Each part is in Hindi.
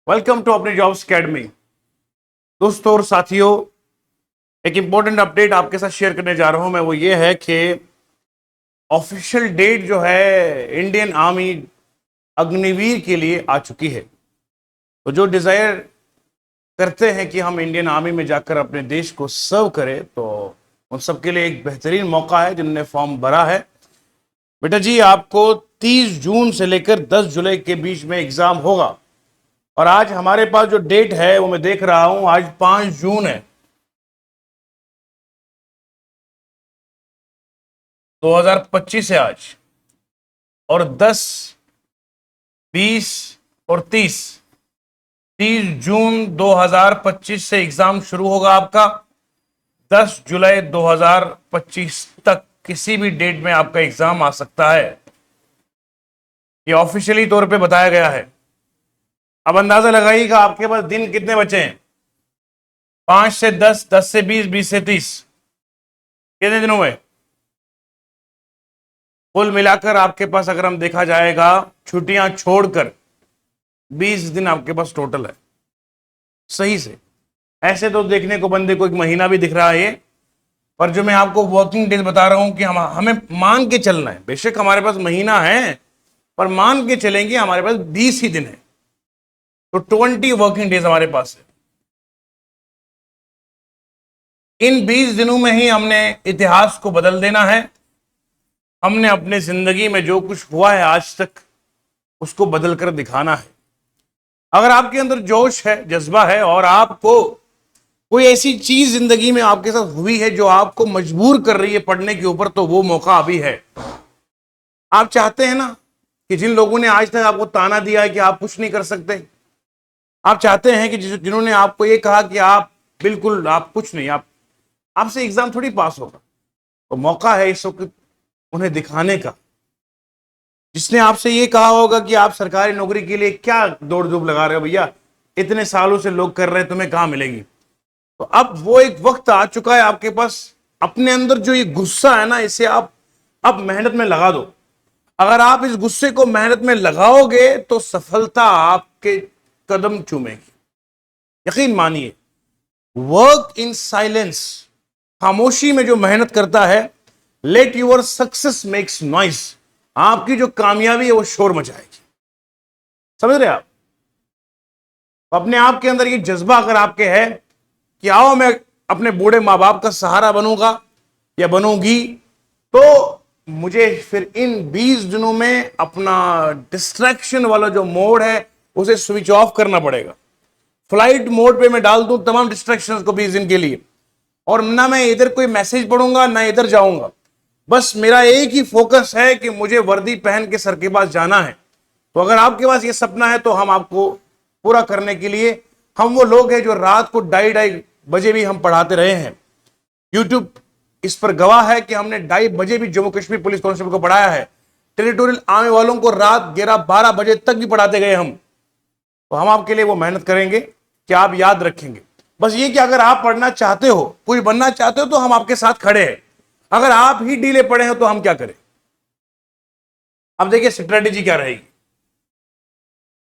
वेलकम टू अपनी जॉब्स अकेडमी। दोस्तों और साथियों, एक इंपॉर्टेंट अपडेट आपके साथ शेयर करने जा रहा हूं मैं। वो ये है कि ऑफिशियल डेट जो है इंडियन आर्मी अग्निवीर के लिए आ चुकी है। तो जो डिजायर करते हैं कि हम इंडियन आर्मी में जाकर अपने देश को सर्व करें, तो उन सबके लिए एक बेहतरीन मौका है जिन्होंने फॉर्म भरा है। बेटा जी, आपको 30 जून से लेकर 10 जुलाई के बीच में एग्जाम होगा। और आज हमारे पास जो डेट है वो मैं देख रहा हूं, आज 5 जून है 2025 है आज। और 10, 20 और 30 जून 2025 से एग्जाम शुरू होगा आपका। 10 जुलाई 2025 तक किसी भी डेट में आपका एग्जाम आ सकता है। ये ऑफिशियली तौर पे बताया गया है। अब अंदाजा लगाइएगा आपके पास दिन कितने बचे हैं। 5 से 10, 10 से 20, 20 से 30, कितने दिनों में कुल मिलाकर आपके पास, अगर हम देखा जाएगा छुट्टियां छोड़कर, 20 दिन आपके पास टोटल है। सही से ऐसे तो देखने को बंदे को एक महीना भी दिख रहा है ये, पर जो मैं आपको वर्किंग डेज बता रहा हूं कि हमें मान के चलना है। बेशक हमारे पास महीना है, पर मान के चलेंगे हमारे पास 20 ही दिन है, तो 20 वर्किंग डेज हमारे पास है। इन 20 दिनों में ही हमने इतिहास को बदल देना है। हमने अपने जिंदगी में जो कुछ हुआ है आज तक, उसको बदल कर दिखाना है। अगर आपके अंदर जोश है, जज्बा है, और आपको कोई ऐसी चीज जिंदगी में आपके साथ हुई है जो आपको मजबूर कर रही है पढ़ने के ऊपर, तो वो मौका अभी है। आप चाहते हैं ना कि जिन लोगों ने आज तक आपको ताना दिया है कि आप कुछ नहीं कर सकते, आप चाहते हैं कि जिन्होंने आपको ये कहा कि आप बिल्कुल, आप कुछ नहीं, आप आपसे एग्जाम थोड़ी पास होगा, तो मौका है इस वक्त उन्हें दिखाने का। जिसने आपसे ये कहा होगा कि आप सरकारी नौकरी के लिए क्या दौड़ धूप लगा रहे हो भैया, इतने सालों से लोग कर रहे हैं, तुम्हें कहां मिलेगी। तो अब वो एक वक्त आ चुका है आपके पास। अपने अंदर जो ये गुस्सा है ना, इसे आप अब मेहनत में लगा दो। अगर आप इस गुस्से को मेहनत में लगाओगे तो सफलता आपके कदम चूमेगी। यकीन मानिए, वर्क इन साइलेंस, खामोशी में जो मेहनत करता है, let your success makes noise, आपकी जो कामयाबी है वो शोर मचाएगी। समझ रहे आप। अपने आप के अंदर ये जज्बा अगर आपके है कि आओ मैं अपने बूढ़े मां बाप का सहारा बनूंगा या बनूंगी, तो मुझे फिर इन 20 दिनों में अपना डिस्ट्रैक्शन वाला जो मोड है उसे स्विच ऑफ करना पड़ेगा। फ्लाइट मोड पे मैं डाल दूं तमाम डिस्ट्रैक्शंस को 20 दिन के लिए, और ना मैं इधर कोई मैसेज पढ़ूंगा ना इधर जाऊंगा। बस मेरा एक ही फोकस है कि मुझे वर्दी पहन के सर के पास जाना है। तो अगर आपके पास ये सपना है तो हम आपको पूरा करने के लिए, हम वो लोग हैं जो रात को 2:30 बजे भी हम पढ़ाते रहे हैं। यूट्यूब इस पर गवाह है कि हमने 2:30 बजे भी जम्मू कश्मीर पुलिस कांस्टेबल को पढ़ाया है। टेरिटोरियल आर्मी वालों को रात 11-12 बजे तक भी पढ़ाते गए हम। तो हम आपके लिए वो मेहनत करेंगे कि आप याद रखेंगे। बस ये कि अगर आप पढ़ना चाहते हो, कुछ बनना चाहते हो, तो हम आपके साथ खड़े हैं। अगर आप ही ढीले पड़े हो तो हम क्या करें। अब देखिए स्ट्रेटेजी क्या रहेगी।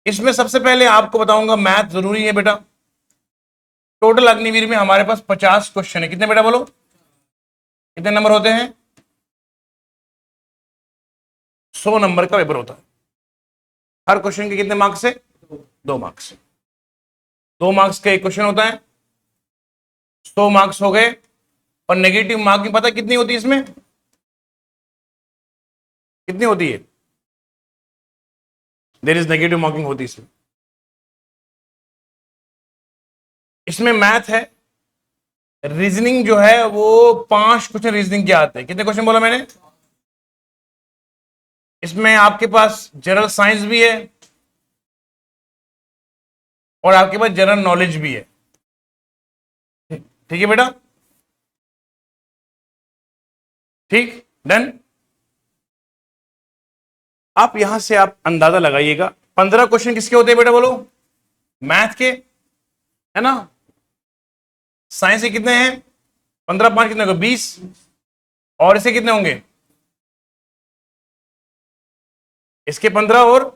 इसमें सबसे पहले आपको बताऊंगा, मैथ जरूरी है बेटा। टोटल अग्निवीर में हमारे पास 50 क्वेश्चन है। कितने बेटा बोलो, कितने नंबर होते हैं। 100 नंबर का पेपर होता है। हर क्वेश्चन के कितने मार्क्स है, 2 मार्क्स। 2 मार्क्स का एक क्वेश्चन होता है, 100 मार्क्स हो गए। और नेगेटिव मार्किंग पता कितनी होती है इसमें, कितनी होती है। देयर इज नेगेटिव मार्किंग होती है इसमें। इसमें मैथ है, रीजनिंग जो है वो 5 क्वेश्चन रीजनिंग के आते हैं। कितने क्वेश्चन बोला मैंने। इसमें आपके पास जनरल साइंस भी है और आपके पास जनरल नॉलेज भी है। ठीक है बेटा, ठीक, डन। आप यहां से आप अंदाजा लगाइएगा, 15 क्वेश्चन किसके होते हैं बेटा बोलो, मैथ के, है ना। साइंस के कितने हैं, 15, 5 कितने होंगे, 20। और इसे कितने होंगे, इसके 15 और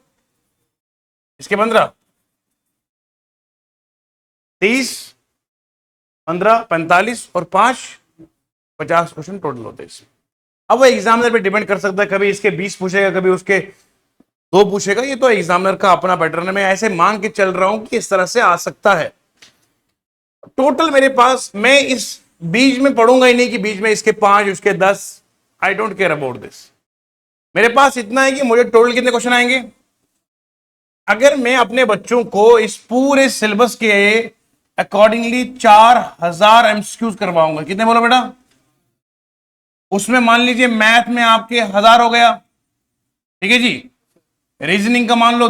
इसके 15, 30, 15, 45 और 5, 50 क्वेश्चन टोटल होते हैं इसमें। अब वो एग्जामिनर पे डिपेंड कर सकता है, कभी इसके 20 पूछेगा, कभी उसके 2 पूछेगा। ये तो एग्जामिनर का अपना पैटर्न है। मैं ऐसे मान के चल रहा हूं कि इस तरह से आ सकता है। टोटल मेरे पास, मैं इस बीच में पढ़ूंगा ही नहीं कि बीच में इसके 5, उसके 10। I don't care about this. मेरे पास इतना है कि मुझे टोटल कितने क्वेश्चन आएंगे। अगर मैं अपने बच्चों को इस पूरे सिलेबस के अकॉर्डिंगली 4000 एमसीक्यूज करवाऊंगा, कितने बोलो बेटा? उसमें मान लीजिए मैथ में आपके 1000 हो गया, ठीक है जी। रीजनिंग का मान लो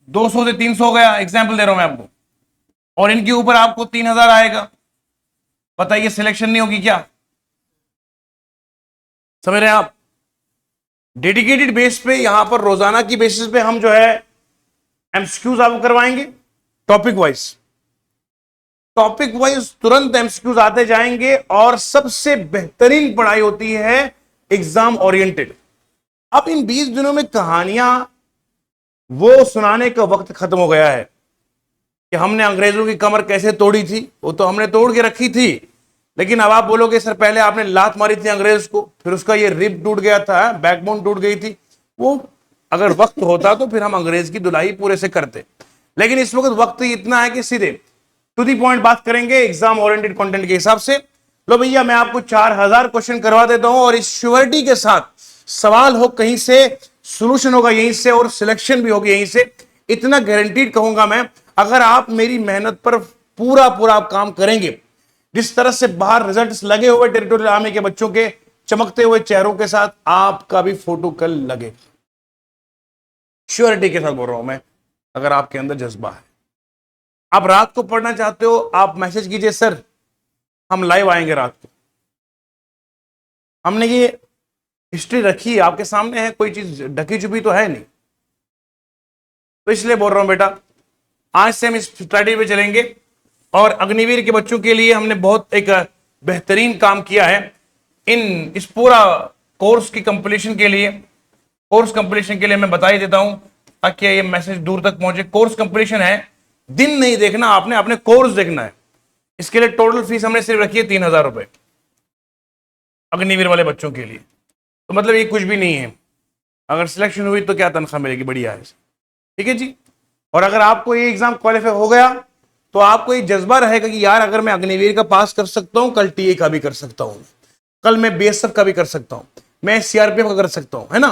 200 से 300 हो गया, एग्जाम्पल दे रहा हूं मैं आपको। और इनके ऊपर आपको 3000 आएगा। बताइए सिलेक्शन नहीं होगी क्या? समझ रहे हैं आप? डेडिकेटेड बेस पे, यहां पर रोजाना की बेसिस पे हम जो है एमसीक्यूज आपको करवाएंगे, टॉपिक वाइज। टॉपिक वाइज तुरंत एमसीक्यूज आते जाएंगे। और सबसे बेहतरीन पढ़ाई होती है एग्जाम ओरिएंटेड। अब इन 20 दिनों में कहानियां वो सुनाने का वक्त खत्म हो गया है कि हमने अंग्रेजों की कमर कैसे तोड़ी थी, वो तो हमने तोड़ के रखी थी। लेकिन अब आप बोलोगे सर पहले आपने लात मारी थी अंग्रेज को, फिर उसका ये रिब टूट गया था, बैकबोन टूट गई थी। वो अगर वक्त होता तो फिर हम अंग्रेज की धुलाई पूरे से करते। लेकिन इस वक्त वक्त इतना है कि सीधे टू दी पॉइंट बात करेंगे एग्जाम ओरिएंटेड कंटेंट के हिसाब से। लो भैया, मैं आपको 4000 क्वेश्चन करवा देता हूं और इस श्योरिटी के साथ, सवाल हो कहीं से, सॉल्यूशन होगा यहीं से और सिलेक्शन भी होगी यहीं से। इतना गारंटीड कहूंगा मैं, अगर आप मेरी मेहनत पर पूरा पूरा आप काम करेंगे, जिस तरह से बाहर रिजल्ट्स लगे हुए टेरिटोरियल आर्मी के बच्चों के चमकते हुए चेहरों के साथ, आपका भी फोटो कल लगे। श्योरिटी के साथ बोल रहा हूं मैं। अगर आपके अंदर जज्बा है, आप रात को पढ़ना चाहते हो, आप मैसेज कीजिए सर हम लाइव आएंगे रात को। हमने ये हिस्ट्री रखी है आपके सामने, है कोई चीज ढकी छुपी तो है नहीं। तो इसलिए बोल रहा हूं बेटा, आज से हम इस स्ट्रैटेजी पे चलेंगे। और अग्निवीर के बच्चों के लिए हमने बहुत एक बेहतरीन काम किया है। इस पूरा कोर्स की कंप्लीशन के लिए, मैं बता ही देता हूं ताकि ये मैसेज दूर तक पहुंचे। कोर्स कंप्लीशन है, दिन नहीं देखना आपने, अपने कोर्स देखना है। इसके लिए टोटल फीस हमने सिर्फ रखी है 3000 रुपए अग्निवीर वाले बच्चों के लिए। तो मतलब ये कुछ भी नहीं है। अगर सिलेक्शन हुई तो क्या तनख्वाह मिलेगी, बढ़िया है, ठीक है जी। और अगर आपको ये एग्जाम क्वालिफाई हो गया तो आपको ये जज्बा रहेगा कि यार अगर मैं अग्निवीर का पास कर सकता हूं, कल टीए का भी कर सकता हूं, कल मैं बीएसएफ का भी कर सकता हूं, मैं सीआरपीएफ का कर सकता हूं, है ना।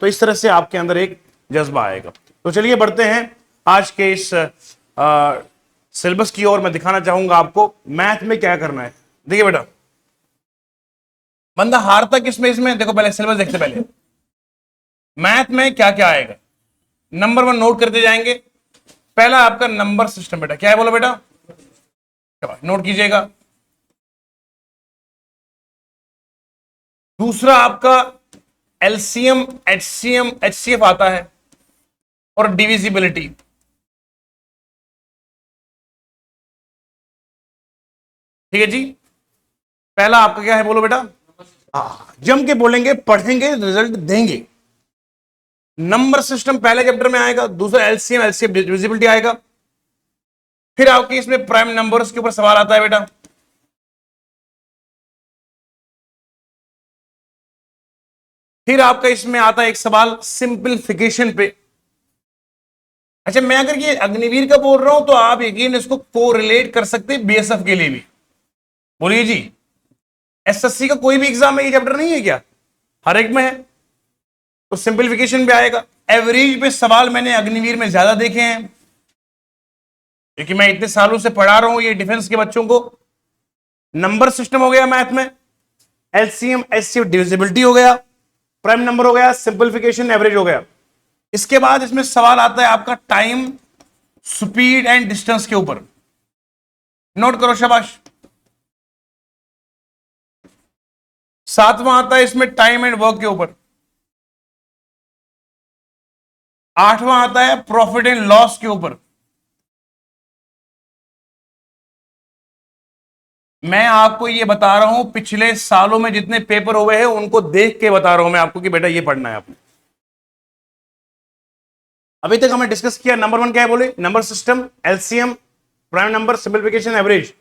तो इस तरह से आपके अंदर एक जज्बा आएगा। तो चलिए बढ़ते हैं आज के इस सिलेबस की ओर। मैं दिखाना चाहूंगा आपको मैथ में क्या करना है। देखिए बेटा, बंदा हारता किसमें, इसमें देखो, पहले सिलेबस देखते पहले मैथ में क्या क्या आएगा। नंबर 1 नोट करते जाएंगे। पहला आपका नंबर सिस्टम बेटा, क्या है बोलो बेटा, नोट कीजिएगा। दूसरा आपका एलसीएम, एचसीएम, एचसीएफ आता है और डिविजिबिलिटी। ठीक है जी। पहला आपका क्या है बोलो बेटा, जम के बोलेंगे, पढ़ेंगे, रिजल्ट देंगे। नंबर सिस्टम पहले चैप्टर में आएगा। दूसरा एलसीएम, एलसीएफ, डिविजिबिलिटी आएगा। फिर आपके इसमें प्राइम नंबर्स के ऊपर सवाल आता है बेटा। फिर आपका इसमें आता है एक सवाल सिंपलीफिकेशन पे। अच्छा, मैं अगर ये अग्निवीर का बोल रहा हूं तो आप यकीन इसको कोरिलेट कर सकते हैं बीएसएफ के लिए भी। बोलिए जी, एसएससी का कोई भी एग्जाम में ये चैप्टर नहीं है क्या? हर एक में है। तो सिंपलीफिकेशन भी आएगा। एवरेज पे सवाल मैंने अग्निवीर में ज्यादा देखे हैं क्योंकि मैं इतने सालों से पढ़ा रहा हूं ये डिफेंस के बच्चों को। नंबर सिस्टम हो गया मैथ में, एलसीएम, एचसीएफ, डिविजिबिलिटी हो गया, प्राइम नंबर हो गया, सिंपलीफिकेशन, एवरेज हो गया। इसके बाद इसमें सवाल आता है आपका टाइम, स्पीड एंड डिस्टेंस के ऊपर। नोट करो, शाबाश। सातवां आता है इसमें टाइम एंड वर्क के ऊपर। आठवां आता है प्रॉफिट एंड लॉस के ऊपर। मैं आपको ये बता रहा हूं, पिछले सालों में जितने पेपर हुए हैं उनको देख के बता रहा हूं मैं आपको कि बेटा ये पढ़ना है आपने। अभी तक हमने डिस्कस किया नंबर 1 क्या है बोले, number system, LCM, prime number, simplification, average,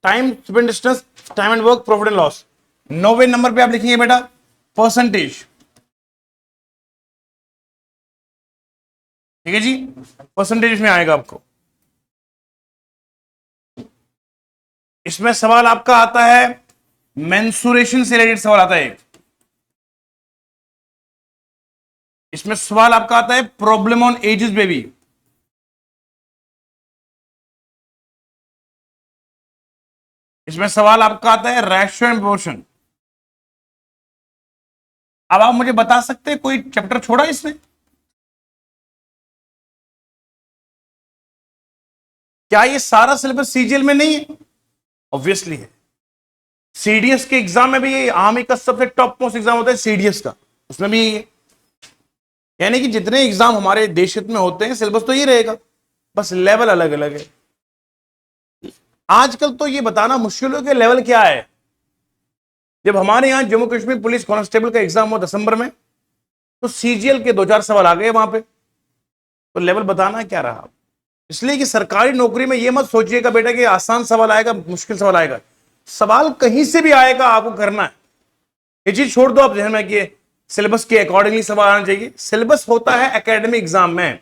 time, speed distance, time and work, profit and loss. 9वें नंबर पे आप लिखेंगे बेटा परसेंटेज। ठीक है जी, परसेंटेज में आएगा आपको। इसमें सवाल आपका आता है मेंसुरेशन से रिलेटेड सवाल आता है। इसमें सवाल आपका आता है प्रॉब्लम ऑन एजेस बेबी। इसमें सवाल आपका आता है रेशियो एंड प्रोपोर्शन। अब आप मुझे बता सकते हैं कोई चैप्टर छोड़ा इसमें? क्या ये सारा सिलेबस सीजीएल में नहीं है? ऑब्वियसली है। सीडीएस के एग्जाम में भी ये आर्मी का सबसे टॉप मोस्ट एग्जाम होता है सीडीएस का, उसमें भी यही है। यानी कि जितने एग्जाम हमारे देश हित में होते हैं सिलेबस तो ये रहेगा, बस लेवल अलग अलग है। आजकल तो ये बताना मुश्किल है कि लेवल क्या है। जब हमारे यहां जम्मू कश्मीर पुलिस कांस्टेबल का एग्जाम हुआ दिसंबर में, तो सीजीएल के 2-4 सवाल आ गए वहां पे, तो लेवल बताना क्या रहा। इसलिए कि सरकारी नौकरी में ये मत सोचिएगा बेटा कि आसान सवाल आएगा मुश्किल सवाल आएगा, सवाल कहीं से भी आएगा, आपको करना है। ये चीज छोड़ दो आप ध्यान में कि सिलेबस के अकॉर्डिंगली सवाल आना चाहिए। सिलेबस होता है एकेडमिक एग्जाम में,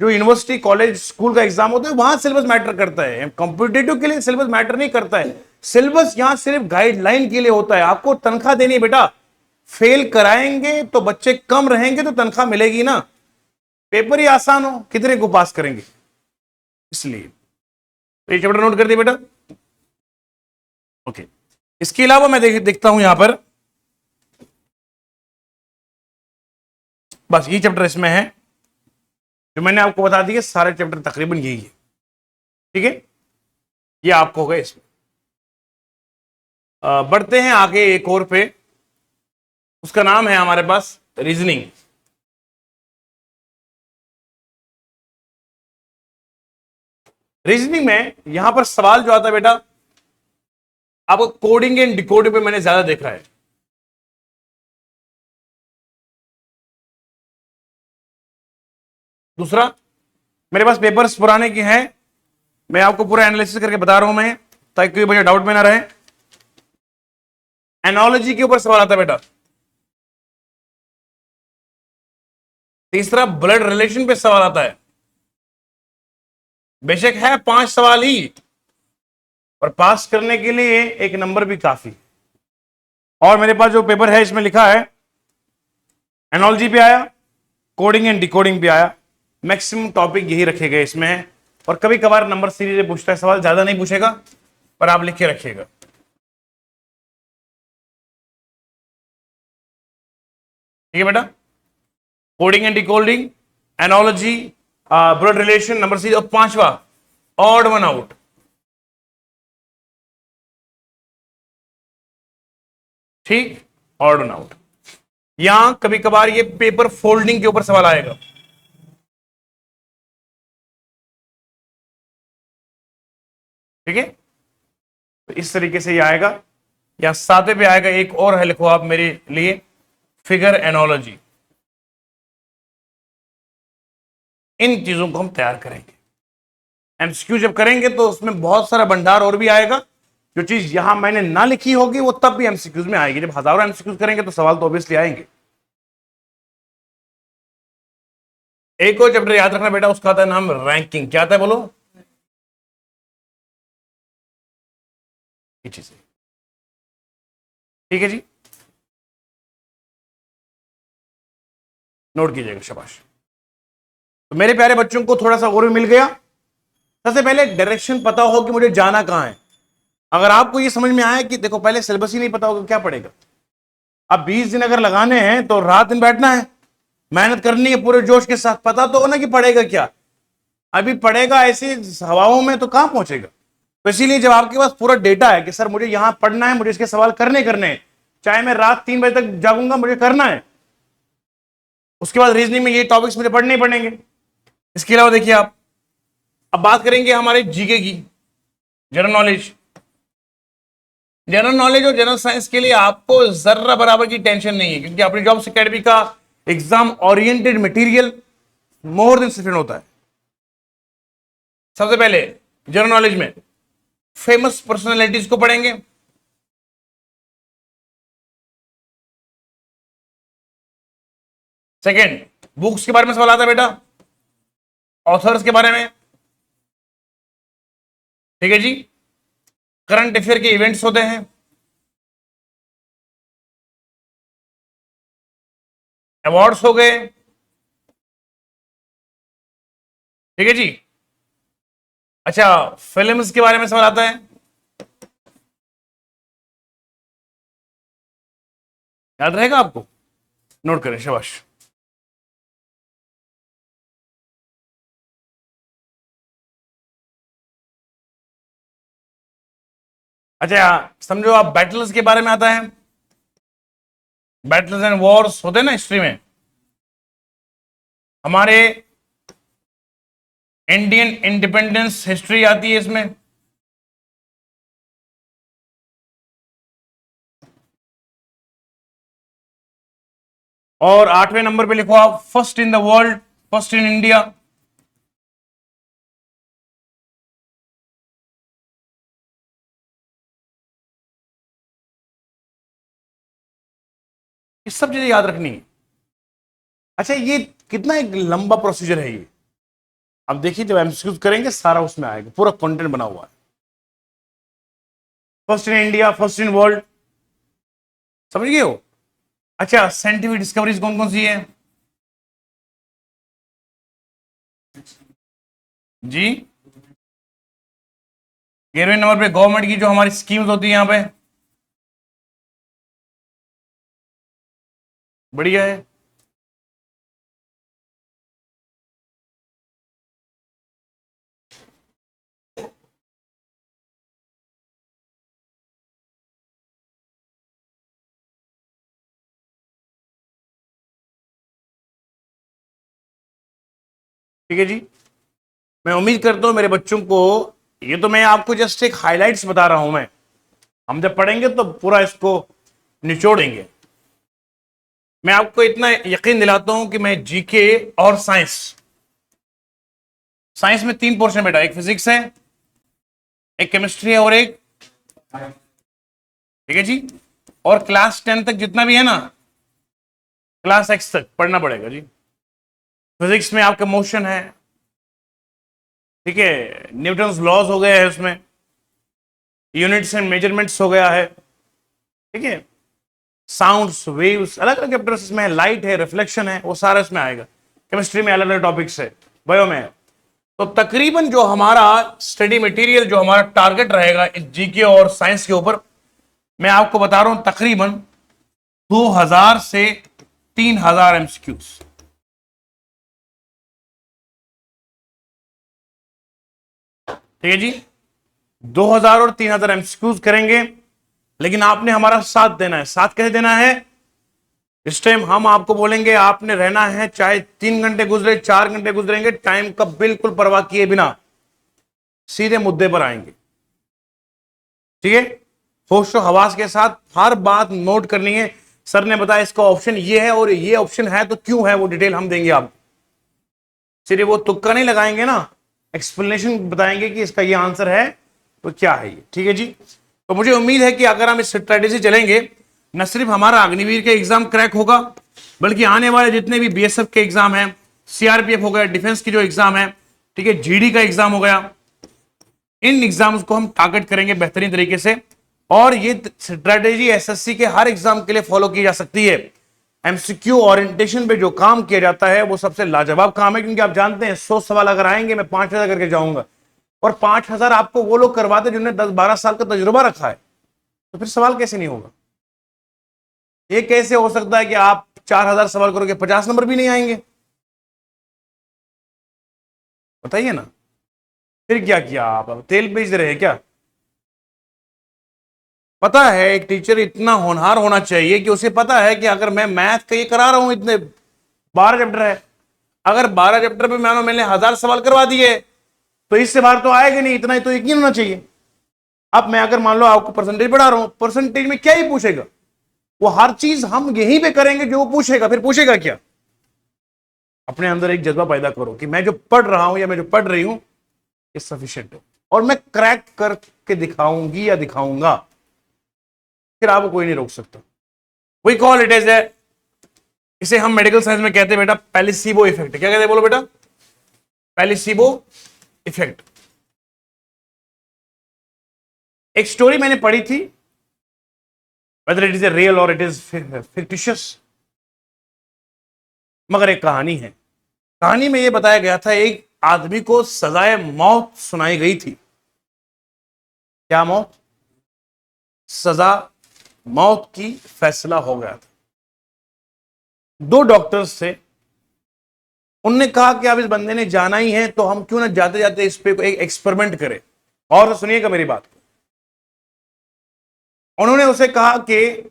जो यूनिवर्सिटी कॉलेज स्कूल का एग्जाम होता है वहां सिलेबस मैटर करता है। कॉम्पिटेटिव के लिए सिलेबस मैटर नहीं करता है। सिलेबस यहां सिर्फ गाइडलाइन के लिए होता है। आपको तनख्वाह देनी है बेटा, फेल कराएंगे तो बच्चे कम रहेंगे तो तनख्वाह मिलेगी ना। पेपर ही आसान हो, कितने को पास करेंगे, इसलिए तो ये चैप्टर नोट कर दिए बेटा। ओके, इसके अलावा मैं देखता हूं यहां पर, बस ये चैप्टर इसमें है जो मैंने आपको बता दिया, सारे चैप्टर तकरीबन यही है। ठीक है, ये आपको होगा इसमें। बढ़ते हैं आगे एक और पे, उसका नाम है हमारे पास रीजनिंग। रीजनिंग में यहां पर सवाल जो आता है बेटा, आपको कोडिंग एंड डिकोडिंग पे मैंने ज्यादा देखा है। दूसरा, मेरे पास पेपर्स पुराने के हैं, मैं आपको पूरा एनालिसिस करके बता रहा हूं मैं, ताकि कोई मुझे डाउट में ना रहे। एनोलॉजी के ऊपर सवाल आता है बेटा। तीसरा, ब्लड रिलेशन पे सवाल आता है। बेशक है 5 सवाल ही, और पास करने के लिए एक नंबर भी काफी। और मेरे पास जो पेपर है इसमें लिखा है एनोलॉजी पे आया, कोडिंग एंड डिकोडिंग पे आया, मैक्सिमम टॉपिक यही रखे गए इसमें। और कभी कभार नंबर सीरीज पूछता है सवाल, ज्यादा नहीं पूछेगा, पर आप लिख के रखिएगा। ठीक है बेटा, coding and decoding, analogy, blood relation, number series, और 5वां ऑड वन आउट। ठीक, ऑड वन आउट। यहां कभी कभार ये पेपर फोल्डिंग के ऊपर सवाल आएगा। ठीक है, तो इस तरीके से ये आएगा। या 7वें पे आएगा, एक और है, लिखो आप मेरे लिए, फिगर एनोलॉजी। इन चीजों को हम तैयार करेंगे। एमसीक्यू जब करेंगे तो उसमें बहुत सारा भंडार और भी आएगा। जो चीज यहां मैंने ना लिखी होगी वो तब भी एमसीक्यूज में आएगी। जब हजारों एमसीक्यूज करेंगे तो सवाल तो ऑब्वियसली आएंगे। एक और चैप्टर याद रखना बेटा, उसका आता है नाम रैंकिंग। क्या आता है बोलो? ये चीज है। ठीक है जी, नोट कीजिएगा, शाबाश। तो मेरे प्यारे बच्चों को थोड़ा सा और भी मिल गया। सबसे पहले डायरेक्शन पता हो कि मुझे जाना कहां है। अगर आपको ये समझ में आया कि देखो पहले सिलेबस ही नहीं पता होगा क्या पढ़ेगा। अब 20 दिन अगर लगाने हैं तो रात दिन बैठना है, मेहनत करनी है पूरे जोश के साथ। पता तो हो ना कि पढ़ेगा क्या। अभी पढ़ेगा ऐसी हवाओं में तो कहां पहुंचेगा। तो इसीलिए जब आपके पास पूरा डेटा है कि सर मुझे यहां पढ़ना है, मुझे इसके सवाल करने हैं, चाहे मैं रात 3 बजे तक जागूंगा, मुझे करना है। उसके बाद रीजनिंग में ये टॉपिक्स मुझे पढ़ने ही पड़ेंगे। इसके अलावा देखिए आप, अब बात करेंगे हमारे जीके की, जनरल नॉलेज। जनरल नॉलेज और जनरल साइंस के लिए आपको जर्रा बराबर की टेंशन नहीं है, क्योंकि अपनी जॉब्स एकेडमी का exam oriented material more than sufficient होता है। सबसे पहले जनरल नॉलेज में फेमस पर्सनालिटीज को पढ़ेंगे। सेकंड, बुक्स के बारे में सवाल आता है बेटा, ऑथर्स के बारे में, ठीक है जी। करंट अफेयर के इवेंट्स होते हैं, अवार्ड्स हो गए, ठीक है जी। अच्छा, फिल्म्स के बारे में सवाल आता है, याद रहेगा आपको, नोट करें, शाबाश। अच्छा, समझो आप बैटल्स के बारे में आता है, बैटल्स एंड वॉर्स होते हैं ना हिस्ट्री में, हमारे इंडियन इंडिपेंडेंस हिस्ट्री आती है इसमें। और 8वें नंबर पे लिखो आप first in the world, first in India. ये सब चीजें याद रखनी है। अच्छा, ये कितना एक लंबा प्रोसीजर है ये, अब देखिए जब एमसीक्यूज करेंगे सारा उसमें आएगा, पूरा कंटेंट बना हुआ है। First in India, first in world, समझ गए हो। अच्छा, साइंटिफिक डिस्कवरीज कौन कौन सी है जी। 11वें नंबर पे गवर्नमेंट की जो हमारी स्कीम्स होती है यहां पे, बढ़िया है। ठीक है जी, मैं उम्मीद करता हूं मेरे बच्चों को, ये तो मैं आपको जस्ट एक हाइलाइट्स बता रहा हूं मैं, हम जब पढ़ेंगे तो पूरा इसको निचोड़ेंगे। मैं आपको इतना यकीन दिलाता हूं कि मैं जीके और साइंस, साइंस में 3 पोर्शन बेटा, एक फिजिक्स है, एक केमिस्ट्री है और एक, ठीक है जी। और क्लास 10 तक जितना भी है ना, क्लास 6 तक पढ़ना पड़ेगा जी। फिजिक्स में आपका मोशन है, ठीक है, न्यूटन्स लॉज हो गया है उसमें, यूनिट्स एंड मेजरमेंट्स हो गया है, ठीक है, साउंड्स, वेव्स, अलग अलग चैप्टर्स में, लाइट है, रिफ्लेक्शन है, वो सारा इसमें आएगा। केमिस्ट्री में अलग अलग टॉपिक्स है, बायो में है। तो तकरीबन जो हमारा स्टडी मटेरियल, जो हमारा टारगेट रहेगा इस जीके और साइंस के ऊपर, मैं आपको बता रहा हूं तकरीबन 2000 से 3000 एमसीक्यूज। ठीक है जी, 2000 और 3000 एमसीक्यूज करेंगे, लेकिन आपने हमारा साथ देना है। साथ कैसे देना है, इस टाइम हम आपको बोलेंगे आपने रहना है, चाहे 3 घंटे गुजरे, 4 घंटे गुजरेंगे, टाइम का बिल्कुल परवाह किए बिना सीधे मुद्दे पर आएंगे, ठीक है। होशो हवास के साथ हर बात नोट करनी है। सर ने बताया इसका ऑप्शन ये है और ये ऑप्शन है तो क्यों है, वो डिटेल हम देंगे आपको। सिर्फ वो तुक्का नहीं लगाएंगे ना, एक्सप्लेनेशन बताएंगे कि इसका ये आंसर है तो क्या है ये, ठीक है जी। तो मुझे उम्मीद है कि अगर हम इस स्ट्रेटेजी चलेंगे, न सिर्फ हमारा अग्निवीर का एग्जाम क्रैक होगा, बल्कि आने वाले जितने भी बीएसएफ के एग्जाम है, सीआरपीएफ हो गया, डिफेंस की जो एग्जाम है, ठीक है, जीडी का एग्जाम हो गया, इन एग्जाम्स को हम टारगेट करेंगे बेहतरीन तरीके से। और ये स्ट्रेटेजी एसएससी के हर एग्जाम के लिए फॉलो की जा सकती है। एमसीक्यू ओरिएंटेशन पे जो काम किया जाता है वो सबसे लाजवाब काम है, क्योंकि आप जानते हैं 100 सवाल अगर आएंगे, मैं 5000 करके जाऊंगा, और 5000 आपको वो लोग करवाते जिन्होंने 10-12 साल का तजुर्बा रखा है, तो फिर सवाल कैसे नहीं होगा। ये कैसे हो सकता है कि आप 4000 सवाल करोगे 50 नंबर भी नहीं आएंगे, बताइए ना। फिर क्या किया आप, तेल बेच रहे हैं क्या। पता है एक टीचर इतना होनहार होना चाहिए कि उसे पता है कि अगर मैं मैथ का ये करा रहा हूं, इतने 12 चैप्टर है, अगर 12 चैप्टर पे मानो मैंने 1000 सवाल करवा दिए तो इससे बाहर तो आएगा नहीं, इतना ही तो यकीन होना चाहिए। अब मैं अगर मान लो आपको परसेंटेज बढ़ा रहा हूं, परसेंटेज में क्या ही पूछेगा, वो हर चीज हम यहीं पे करेंगे जो वो पूछेगा, फिर पूछेगा क्या। अपने अंदर एक जज्बा पैदा करो कि मैं जो पढ़ रहा हूं या मैं जो पढ़ रही हूं ये सफिशिएंट है। और मैं क्रैक करके दिखाऊंगी या दिखाऊंगा, फिर आपको कोई नहीं रोक सकता। We call it as a, इसे हम मेडिकल साइंस में कहते हैं बेटा पेलिसिबो इफेक्ट। क्या कहते हैं बोलो बेटा? पेलिसिबो इफेक्ट। एक स्टोरी मैंने पढ़ी थी, whether it is a real or it is fictitious, मगर एक कहानी है। कहानी में यह बताया गया था एक आदमी को सजाए मौत सुनाई गई थी। क्या मौत? सजा मौत की फैसला हो गया था। दो डॉक्टर्स थे, उनने कहा कि अब इस बंदे ने जाना ही है तो हम क्यों ना जाते जाते इस पे एक एक्सपेरिमेंट करें। और सुनिएगा मेरी बात को। उन्होंने उसे कहा कि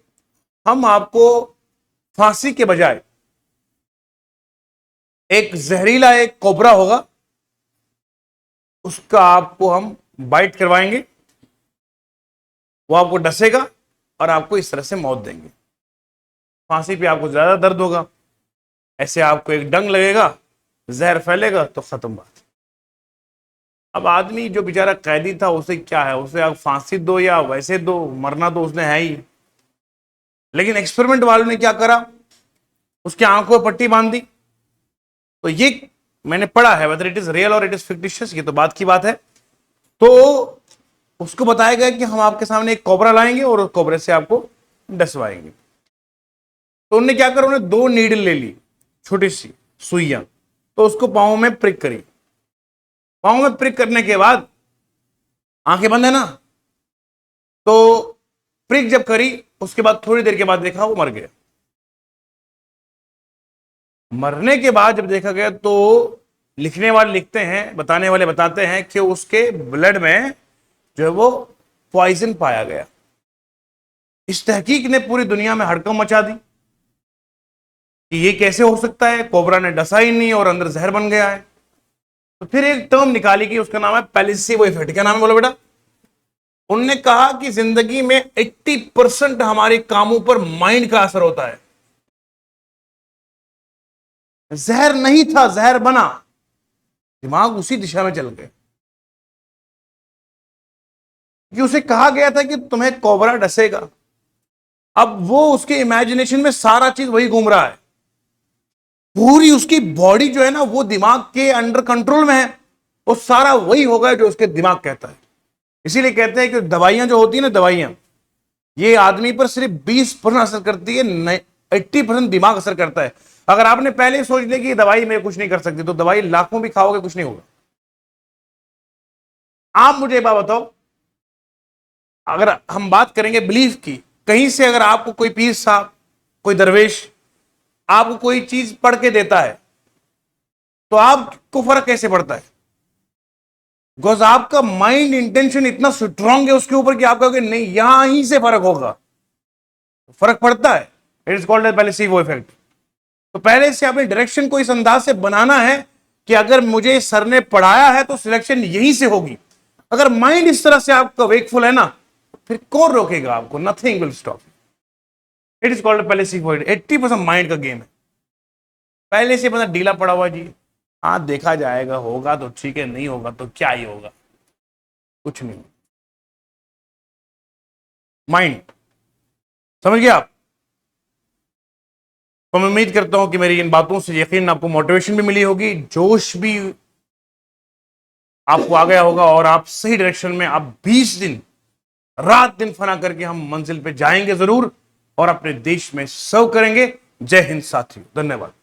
हम आपको फांसी के बजाय एक जहरीला एक कोबरा होगा, उसका आपको हम बाइट करवाएंगे, वो आपको डसेगा और आपको इस तरह से मौत देंगे। फांसी पे आपको ज्यादा दर्द होगा, ऐसे आपको एक डंग लगेगा, जहर फैलेगा तो खत्म बात। अब आदमी जो बेचारा कैदी था उसे क्या है, उसे आप फांसी दो या वैसे दो, मरना तो उसने है ही। लेकिन एक्सपेरिमेंट वालों ने क्या करा, उसकी आंखों पर पट्टी बांध दी। तो ये मैंने पढ़ा है, वेदर इट इज रियल और इट इज फिक्टिशियस, ये तो बात की बात है। तो उसको बताया गया कि हम आपके सामने एक कोबरा लाएंगे और उस कोबरे से आपको डसवाएंगे। तो उन्होंने क्या करा, उन्होंने 2 नीडल ले ली, छोटी सी सुइयां, तो उसको पांव में प्रिक करी। पांव में प्रिक करने के बाद आंखें बंद है ना, तो प्रिक जब करी उसके बाद थोड़ी देर के बाद देखा वो मर गया। मरने के बाद जब देखा गया तो लिखने वाले लिखते हैं, बताने वाले बताते हैं कि उसके ब्लड में जो है वो पॉइजन पाया गया। इस तहकीक ने पूरी दुनिया में हड़कंप मचा दी कि ये कैसे हो सकता है, कोबरा ने डसा ही नहीं और अंदर जहर बन गया है। तो फिर एक टर्म निकाली कि उसका नाम है पेलिसिबो इफेक्ट। क्या नाम है बोलो बेटा? उनने कहा कि जिंदगी में 80% हमारे कामों पर माइंड का असर होता है। जहर नहीं था, जहर बना, दिमाग उसी दिशा में चल गए। कि उसे कहा गया था कि तुम्हें कोबरा डसेगा, अब वो उसके इमेजिनेशन में सारा चीज वही घूम रहा है, पूरी उसकी बॉडी जो है ना वो दिमाग के अंडर कंट्रोल में है, वो सारा वही होगा जो उसके दिमाग कहता है। इसीलिए कहते हैं कि दवाइयां जो होती है ना, दवाइयां ये आदमी पर सिर्फ 20% असर करती है, 80% दिमाग असर करता है। अगर आपने पहले ही सोच लिया कि दवाई में कुछ नहीं कर सकती, तो दवाई लाखों भी खाओगे कुछ नहीं होगा। आप मुझे एक बात बताओ, अगर हम बात करेंगे बिलीफ की, कहीं से अगर आपको कोई पीर साहब, कोई दरवेश आपको कोई चीज पढ़ के देता है तो आपको फर्क कैसे पड़ता है? बिकॉज आपका माइंड इंटेंशन इतना स्ट्रांग है उसके ऊपर कि आप कहोगे नहीं यहां ही से फर्क होगा, फर्क पड़ता है। It is called as placebo effect. तो पहले से अपने डायरेक्शन को इस अंदाज से बनाना है कि अगर मुझे सर ने पढ़ाया है तो सिलेक्शन यहीं से होगी। अगर माइंड इस तरह से आपका वेकफुल है ना, फिर कौन रोकेगा आपको? Nothing will stop. It is called placebo. 80% mind का गेम है। पहले से मतलब ढीला पड़ा हुआ जी, हाँ देखा जाएगा, होगा तो ठीक है, नहीं होगा तो क्या ही होगा, कुछ नहीं। माइंड, समझ गए आप? तो मैं उम्मीद करता हूं कि मेरी इन बातों से यकीन आपको मोटिवेशन भी मिली होगी, जोश भी आपको आ गया होगा और आप सही डायरेक्शन में आप 20 दिन रात दिन फना करके हम मंजिल पे जाएंगे जरूर और अपने देश में सर्व करेंगे। जय हिंद साथियों, धन्यवाद।